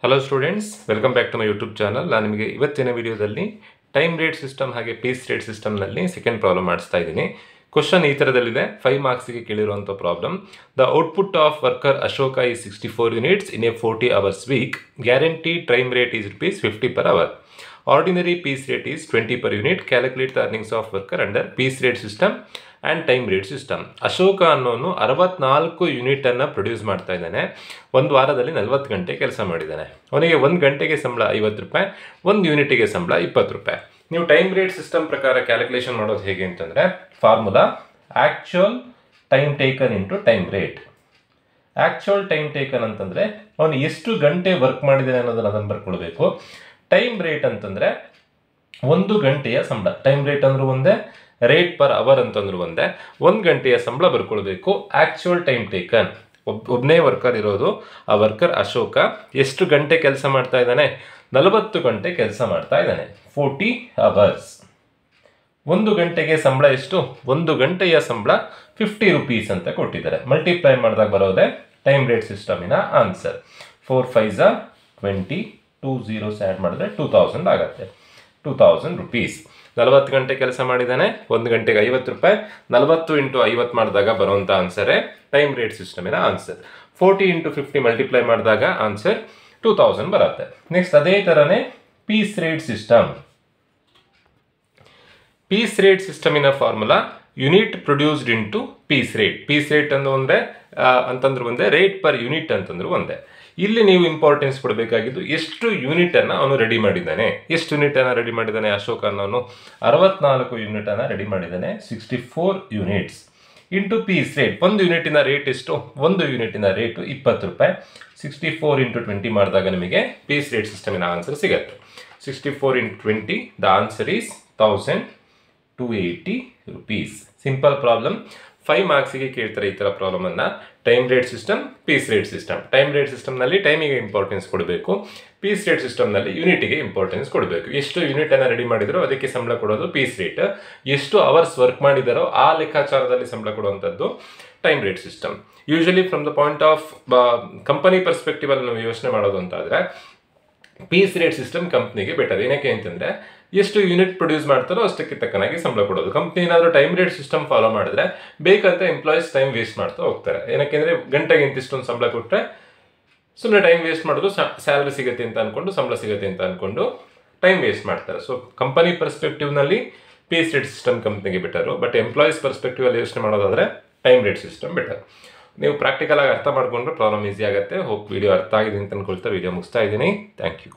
Hello students, welcome back to my YouTube channel. ನಾನು ನಿಮಗೆ ಇವತ್ತಿನ ವಿಡಿಯೋದಲ್ಲಿ ಟೈಮ್ ರೇಟ್ ಸಿಸ್ಟಮ್ ಹಾಗೆ ಪೀಸ್ ರೇಟ್ ಸಿಸ್ಟಮ್ನಲ್ಲಿ ಸೆಕೆಂಡ್ ಪ್ರಾಬ್ಲಮ್ ಮಾಡಿಸ್ತಾ ಇದ್ದೀನಿ. ಕ್ವಶನ್ ಈ ಥರದಲ್ಲಿದೆ. 5 ಮಾರ್ಕ್ಸ್ಗೆ ಕೇಳಿರುವಂಥ problem. The output of worker Ashoka is 64 units in a 40 hours week. Guarantee time rate is ₹50 per hour. Ordinary piece rate is 20 per unit. Calculate the earnings of worker under piece rate system and time rate system. Ashoka ಅನ್ನೋನು 64 unit ಅನ್ನ produce ಮಾಡ್ತಾ ಇದ್ದಾನೆ. ಒಂದು ವಾರದಲ್ಲಿ 40 ಗಂಟೆ ಕೆಲಸ ಮಾಡಿದ್ದಾನೆ. ಅವನಿಗೆ 1 ಗಂಟೆಗೆ ಸಂಬಳ ₹50, 1 ಯೂನಿಟಿಗೆ ಸಂಬಳ ₹20. ನೀವು ಟೈಮ್ ರೇಟ್ ಸಿಸ್ಟಮ್ ಪ್ರಕಾರ ಕ್ಯಾಲ್ಕುಲೇಷನ್ ಮಾಡೋದು ಹೇಗೆ ಅಂತಂದ್ರೆ, formula actual time taken into time rate. Actual time taken ಅಂತಂದ್ರೆ ಅವನು ಎಷ್ಟು ಗಂಟೆ ವರ್ಕ್ ಮಾಡಿದ್ದಾನೆ ಅನ್ನೋದನ್ನ ಅದನ್ನು ಬರ್ಕೊಳ್ಬೇಕು. ಟೈಮ್ ರೇಟ್ ಅಂತಂದ್ರೆ 1 ಗಂಟೆಯ ಸಂಬಳ. ಟೈಮ್ ರೇಟ್ ಅಂದ್ರೂ ಒಂದೇ, ರೇಟ್ ಪರ್ ಅವರ್ ಅಂತಂದ್ರೂ ಒಂದೇ. 1 ಗಂಟೆಯ ಸಂಬಳ ಬರ್ಕೊಳ್ಬೇಕು. ಆಕ್ಚುಯಲ್ ಟೈಮ್ ಟೇಕನ್, ಒಬ್ಬನೇ ವರ್ಕರ್ ಇರೋದು. ಆ ವರ್ಕರ್ ಅಶೋಕ ಎಷ್ಟು ಗಂಟೆ ಕೆಲಸ ಮಾಡ್ತಾ ಇದ್ದಾನೆ? 40 ಗಂಟೆ ಕೆಲಸ ಮಾಡ್ತಾ ಇದ್ದಾನೆ. 40 hours. 1 ಗಂಟೆಗೆ ಸಂಬಳ ಎಷ್ಟು? 1 ಗಂಟೆಯ ಸಂಬಳ ₹50 ಅಂತ ಕೊಟ್ಟಿದ್ದಾರೆ. ಮಲ್ಟಿಪ್ಲೈ ಮಾಡಿದಾಗ ಬರೋದೆ ಟೈಮ್ ರೇಟ್ ಸಿಸ್ಟಮಿನ answer. 4 5s are 20, 2 zeros add ಮಾಡಿದ್ರೆ 2000 ಆಗುತ್ತೆ. ₹2000. 40 ಗಂಟೆ ಕೆಲಸ ಮಾಡಿದ್ದಾನೆ, 1 ಗಂಟೆಗೆ ₹50. 40 ಇಂಟು 50 ಮಾಡಿದಾಗ ಬರುವಂಥ ಆನ್ಸರೇ ಟೈಮ್ ರೇಟ್ ಸಿಸ್ಟಮಿನ ಆನ್ಸರ್. 40 ಇಂಟು 50 ಮಲ್ಟಿಪ್ಲೈ ಮಾಡಿದಾಗ ಆನ್ಸರ್ 2000 ಬರುತ್ತೆ. ನೆಕ್ಸ್ಟ್ ಅದೇ ಥರನೇ piece rate system. Piece rate ಸಿಸ್ಟಮಿನ formula unit produced into piece rate. Piece rate ಅಂತಂದ್ರೆ ಒಂದೇ, ರೇಟ್ ಪರ್ ಯೂನಿಟ್ ಅಂತಂದ್ರು ಒಂದೇ. ಇಲ್ಲಿ ನೀವು ಇಂಪಾರ್ಟೆನ್ಸ್ ಕೊಡಬೇಕಾಗಿದ್ದು ಎಷ್ಟು ಯೂನಿಟ್ ಅನ್ನ ಅವನು ರೆಡಿ ಮಾಡಿದ್ದಾನೆ. ಎಷ್ಟು ಯೂನಿಟ್ ಅನ್ನ ರೆಡಿ ಮಾಡಿದ್ದಾನೆ ಅಶೋಕ ಅನ್ನೋನು? 64 ಯೂನಿಟ್ ಅನ್ನ ರೆಡಿ ಮಾಡಿದ್ದಾನೆ. 64 ಯೂನಿಟ್ಸ್ ಇಂಟು ಪೀಸ್ ರೇಟ್. 1 ಯೂನಿಟಿನ ರೇಟ್ ಎಷ್ಟು? 1 ಯೂನಿಟಿನ ರೇಟು ₹20. 64 ಇಂಟು 20 ಮಾಡಿದಾಗ ನಿಮಗೆ ಪೀಸ್ ರೇಟ್ ಸಿಸ್ಟಮಿನ ಆನ್ಸರ್ ಸಿಗುತ್ತೆ. 64 into 20, the answer is ₹1280. Simple problem. 5 ಮಾರ್ಕ್ಸಿಗೆ ಕೇಳ್ತಾರೆ ಈ ಥರ ಪ್ರಾಬ್ಲಮ್ ಅನ್ನ. Time rate system, piece rate system. Time rate ಸಿಸ್ಟಮ್ನಲ್ಲಿ ಟೈಮಿಗೆ ಇಂಪಾರ್ಟೆನ್ಸ್ ಕೊಡಬೇಕು. ಪೀಸ್ ರೇಟ್ ಸಿಸ್ಟಮ್ನಲ್ಲಿ ಯೂನಿಟಿಗೆ ಇಂಪಾರ್ಟೆನ್ಸ್ ಕೊಡಬೇಕು. ಎಷ್ಟು ಯೂನಿಟ್ ಅನ್ನ ರೆಡಿ ಮಾಡಿದರೋ ಅದಕ್ಕೆ ಸಂಬಳ ಕೊಡೋದು ಪೀಸ್ ರೇಟ್. ಎಷ್ಟು ಅವರ್ಸ್ ವರ್ಕ್ ಮಾಡಿದಾರೋ ಆ ಲೆಕ್ಕಾಚಾರದಲ್ಲಿ ಸಂಬಳ ಕೊಡುವಂಥದ್ದು time rate system. Usually from the point of company perspective ಅಲ್ಲಿ ನಾವು ಯೋಚನೆ ಮಾಡೋದು ಅಂತಾದ್ರೆ ಪೀಸ್ ರೇಟ್ ಸಿಸ್ಟಮ್ ಕಂಪ್ನಿಗೆ ಬೆಟರ್. ಏನಕ್ಕೆ ಅಂತಂದ್ರೆ ಎಷ್ಟು ಯೂನಿಟ್ ಪ್ರೊಡ್ಯೂಸ್ ಮಾಡ್ತಾರೋ ಅಷ್ಟಕ್ಕೆ ತಕ್ಕನಾಗಿ ಸಂಬಳ ಕೊಡೋದು. ಕಂಪ್ನಿ ಏನಾದರೂ ಟೈಮ್ ರೇಟ್ ಸಿಸ್ಟಮ್ ಫಾಲೋ ಮಾಡಿದ್ರೆ ಬೇಕಂತ ಎಂಪ್ಲಾಯೀಸ್ ಟೈಮ್ ವೇಸ್ಟ್ ಮಾಡ್ತಾ ಹೋಗ್ತಾರೆ. ಏನಕ್ಕೆಂದ್ರೆ ಗಂಟೆಗೆ ಇಂತಿಷ್ಟೊಂದು ಸಂಬಳ ಕೊಟ್ಟರೆ ಸುಮ್ಮನೆ ಟೈಮ್ ವೇಸ್ಟ್ ಮಾಡೋದು, ಸ್ಯಾಲರಿ ಸಿಗುತ್ತೆ ಅಂತ ಅನ್ಕೊಂಡು, ಸಂಬಳ ಸಿಗುತ್ತೆ ಅಂತ ಅನ್ಕೊಂಡು ಟೈಮ್ ವೇಸ್ಟ್ ಮಾಡ್ತಾರೆ. ಸೊ ಕಂಪನಿ ಪರ್ಸ್ಪೆಕ್ಟಿವ್ನಲ್ಲಿ ಪೀಸ್ ರೇಟ್ ಸಿಸ್ಟಮ್ ಕಂಪ್ನಿಗೆ ಬೆಟರು. ಬಟ್ ಎಂಪ್ಲಾಯೀಸ್ ಪರ್ಸ್ಪೆಕ್ಟಿವ್ ಅಲ್ಲಿ ಯೋಚನೆ ಮಾಡೋದಾದ್ರೆ ಟೈಮ್ ರೇಟ್ ಸಿಸ್ಟಮ್ ಬೆಟರ್. ನೀವು ಪ್ರಾಕ್ಟಿಕಲ್ ಆಗಿ ಅರ್ಥ ಮಾಡ್ಕೊಂಡ್ರೆ ಪ್ರಾಬ್ಲಮ್ ಈಸಿ ಆಗುತ್ತೆ. ಹೋಪ್ ವಿಡಿಯೋ ಅರ್ಥ ಆಗಿದೆ ಅಂತ ಅನ್ಕೊಳ್ತಾ ವಿಡಿಯೋ ಮುಗಿಸ್ತಾ ಇದ್ದೀನಿ. Thank you.